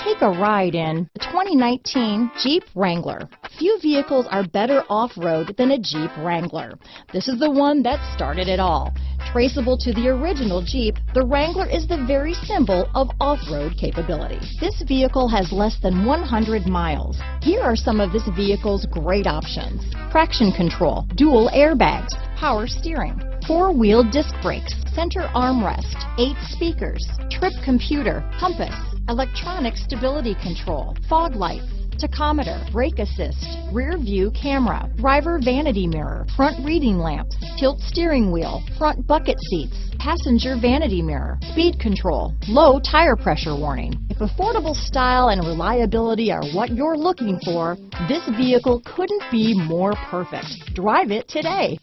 Take a ride in the 2019 Jeep Wrangler. Few vehicles are better off-road than a Jeep Wrangler. This is the one that started it all. Traceable to the original Jeep, the Wrangler is the very symbol of off-road capability. This vehicle has less than 100 miles. Here are some of this vehicle's great options: traction control, dual airbags, power steering, four-wheel disc brakes, center armrest, 8 speakers, trip computer, compass, electronic stability control, fog lights, tachometer, brake assist, rear view camera, driver vanity mirror, front reading lamps, tilt steering wheel, front bucket seats, passenger vanity mirror, speed control, low tire pressure warning. If affordable style and reliability are what you're looking for, this vehicle couldn't be more perfect. Drive it today.